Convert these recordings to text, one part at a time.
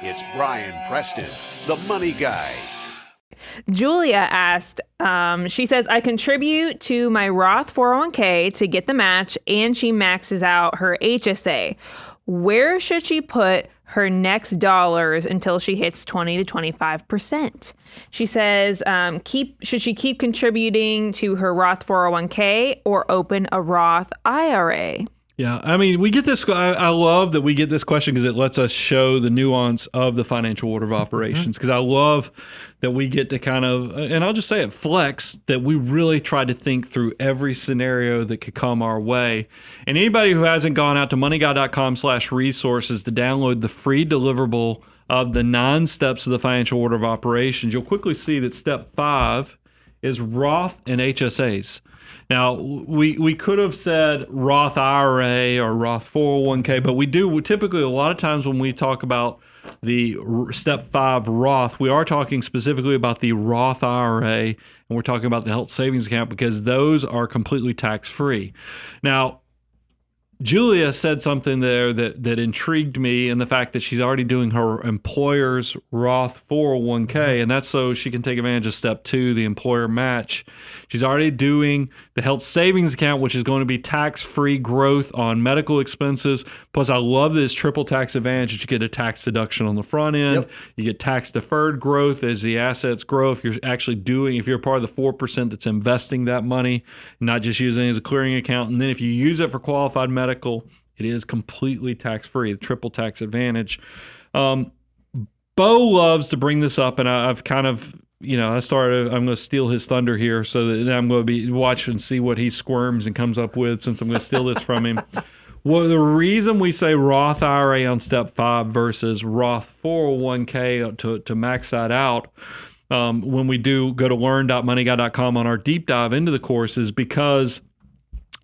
It's Brian Preston, the Money Guy. Julia asked, she says, I contribute to my Roth 401k to get the match, and she maxes out her HSA. Where should she put her next dollars until she hits 20 to 25%? She says, should she keep contributing to her Roth 401k or open a Roth IRA? Yeah, I mean, we get this. I love that we get this question because it lets us show the nuance of the financial order of operations. Because I love that we get to kind of, and I'll just say it, flex, that we really try to think through every scenario that could come our way. And anybody who hasn't gone out to moneyguy.com/resources to download the free deliverable of the 9 steps of the financial order of operations, you'll quickly see that step 5 is Roth and HSAs. Now, we could have said Roth IRA or Roth 401k, but we typically, a lot of times when we talk about the step 5 Roth, we are talking specifically about the Roth IRA, and we're talking about the health savings account because those are completely tax-free. Now, Julia said something there that intrigued me, and the fact that she's already doing her employer's Roth 401k, and that's so she can take advantage of step 2, the employer match. She's already doing the health savings account, which is going to be tax-free growth on medical expenses. Plus, I love this triple tax advantage that you get a tax deduction on the front end. Yep. You get tax-deferred growth as the assets grow. If you're part of the 4% that's investing that money, not just using it as a clearing account. And then if you use it for qualified medical, it is completely tax-free, the triple tax advantage. Bo loves to bring this up, and I've kind of, I'm going to steal his thunder here, so that I'm going to be watching and see what he squirms and comes up with, since I'm going to steal this from him. Well, the reason we say Roth IRA on step 5 versus Roth 401k to max that out, when we do go to learn.moneyguy.com on our deep dive into the course, is because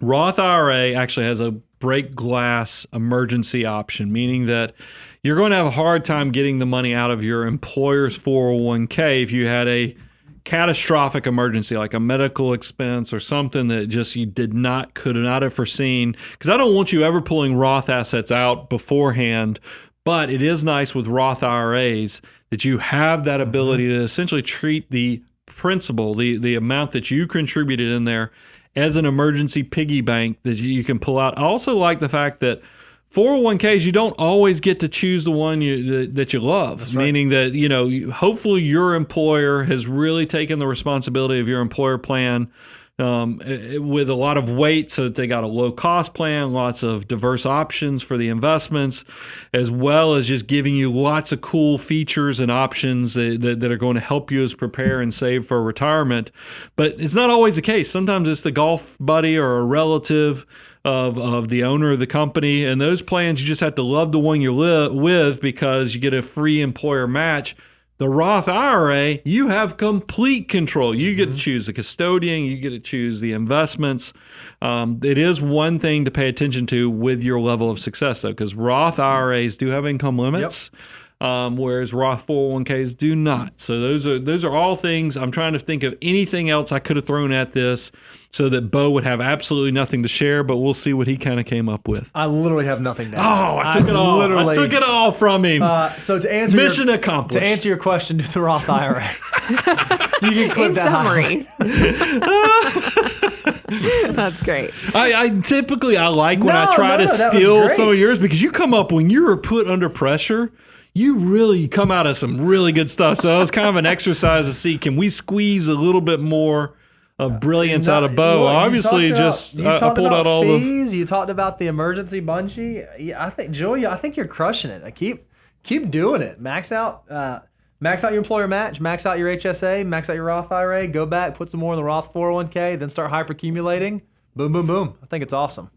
Roth IRA actually has a break glass emergency option, meaning that you're going to have a hard time getting the money out of your employer's 401k if you had a catastrophic emergency, like a medical expense or something that just you could not have foreseen. Because I don't want you ever pulling Roth assets out beforehand, but it is nice with Roth IRAs that you have that ability to essentially treat the principal, the amount that you contributed in there, as an emergency piggy bank that you can pull out. I also like the fact that 401ks, you don't always get to choose the one that you love. That's right. Meaning that, hopefully your employer has really taken the responsibility of your employer plan with a lot of weight, so that they got a low-cost plan, lots of diverse options for the investments, as well as just giving you lots of cool features and options that are going to help you as prepare and save for retirement. But it's not always the case. Sometimes it's the golf buddy or a relative of the owner of the company, and those plans, you just have to love the one you're with because you get a free employer match. The Roth IRA, you have complete control. You get to choose the custodian. You get to choose the investments. It is one thing to pay attention to with your level of success, though, because Roth IRAs do have income limits, whereas Roth 401ks do not. So those are all things. I'm trying to think of anything else I could have thrown at this so that Bo would have absolutely nothing to share, but we'll see what he kind of came up with. I literally have nothing to add. Oh, I took it all. I took it all from him. So to answer Mission accomplished. To answer your question to the Roth IRA, you can clip in that summary. That's great. I typically like when I try to steal some of yours, because you come up when you were put under pressure. You really come out of some really good stuff. So it was kind of an exercise to see, can we squeeze a little bit more of brilliance out of Bo? Obviously, I pulled out all the fees. You talked about the emergency bungee. I think, Julia, I think you're crushing it. Keep doing it. Max out your employer match. Max out your HSA. Max out your Roth IRA. Go back, put some more in the Roth 401k. Then start hyper accumulating. Boom, boom, boom. I think it's awesome.